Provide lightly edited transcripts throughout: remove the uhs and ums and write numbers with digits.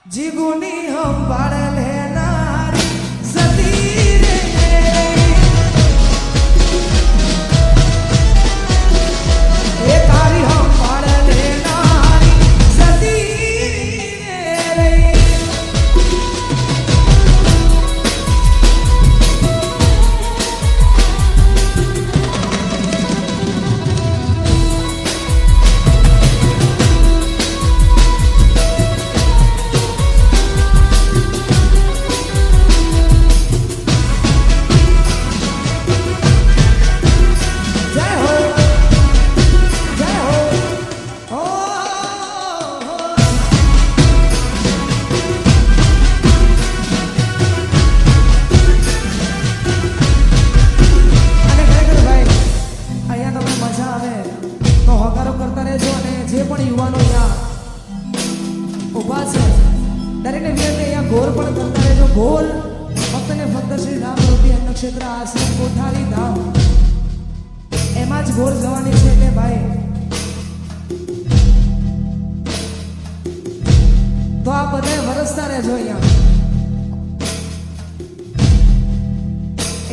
जीगुनी हम बाड़ लेनारी सती रे ए तारी हम बाड़ लेनारी सती रे गोल फक्त ने फक्त श्री राम रूपी नक्षत्र आश्रम कोठारी धाम एमा ज गोल जवानी छे એટલે ભાઈ તો આ બધે વરસતા રહેજો અહીંયા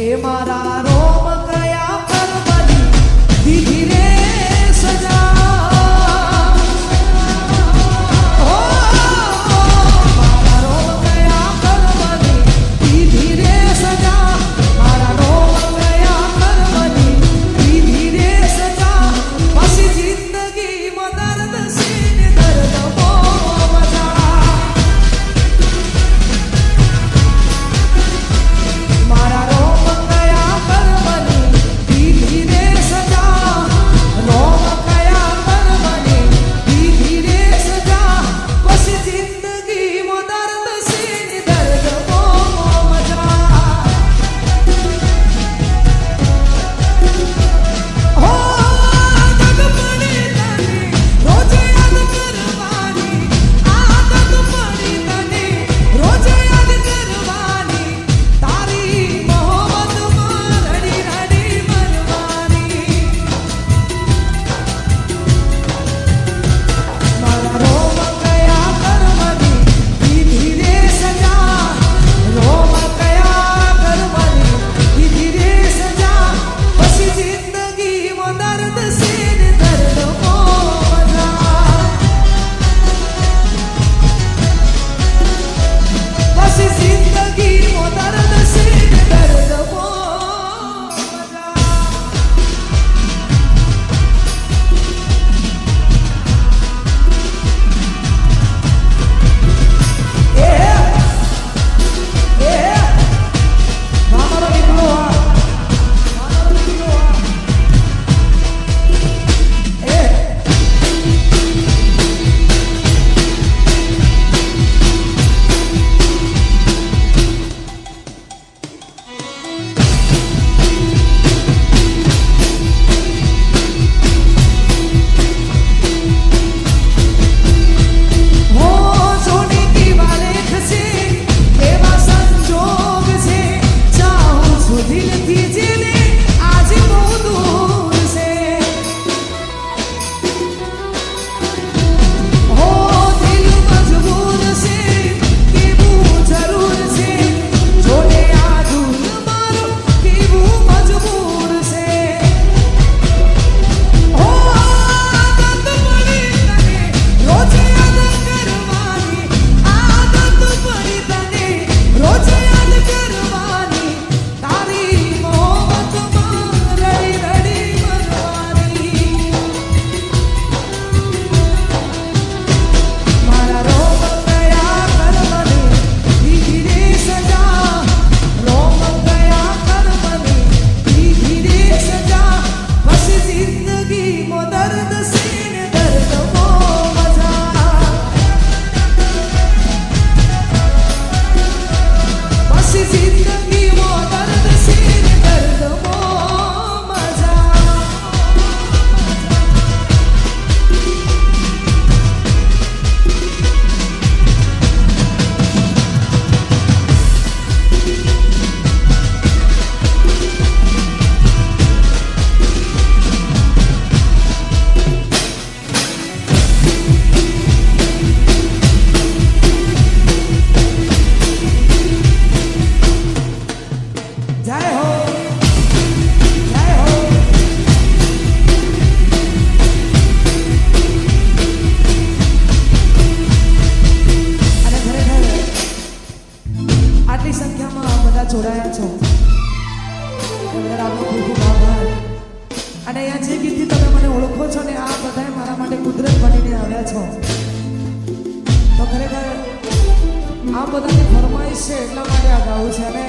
એ મારા રોમ કયા પરમની દીધી રે સજા મારા રોમ ગયા લઈને આવ્યા છો તો ખરેખર આ બધાની ફરમાઈશ છે એટલા માટે આ ગાવું છે અને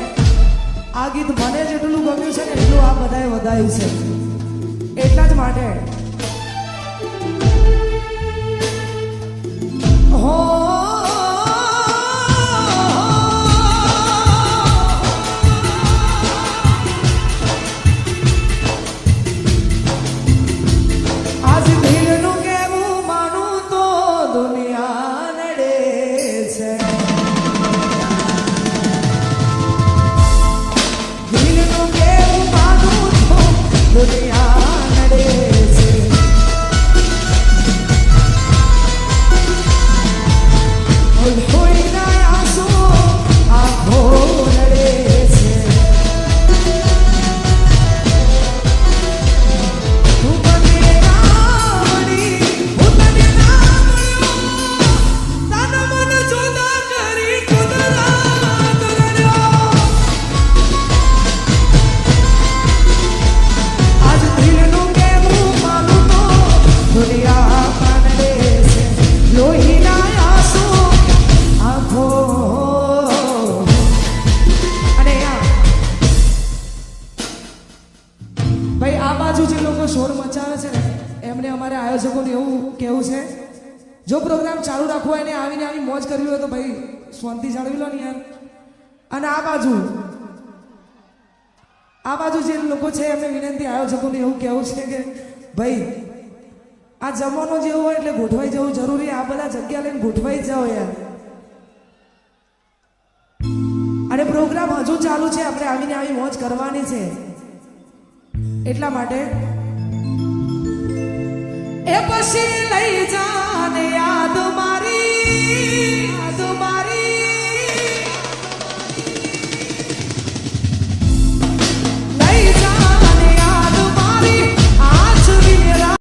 આ ગીત મને જેટલું ગમ્યું છે ને એટલું આ બધાએ વધાયું છે એટલા જ માટે હો આજ દિલનું કેવું માનું તો દુનિયા નડે છે દિલનું કેવું માનું તો દુનિયા નડે છે કોઈના આંસુ આંખો નડે છે તું મને રાવડી હું તને રાવડ્યો તન મન જુદા કરી કુદરત રડ્યો આજ દિલનું કેવું માનું તો દુનિયા નડે છે લોહીના આંસુ આંખો અને ભાઈ આ બાજુ જે લોકો શોર મચાવે છે ને એમને અમારે આયોજકોને એવું કહેવું છે જો પ્રોગ્રામ ચાલુ રાખવો હોય ને આવીને આવી મોજ કરવી હોય તો ભાઈ શાંતિ જાળવી લો ને યાર અને આ બાજુ જે લોકો છે એમને વિનંતી આયોજકોને એવું કહેવું છે કે ભાઈ આ જમવાનો જેવું હોય એટલે ગોઠવાઈ જવું જરૂરી આ બધા જગ્યા લઈને ગોઠવાઈ જ જાઓ યાર અને પ્રોગ્રામ હજુ ચાલુ છે આપણે આવીને આવી મોજ કરવાની છે એટલા માટે એ પછી લઈ જાને યાદ મારી યાદ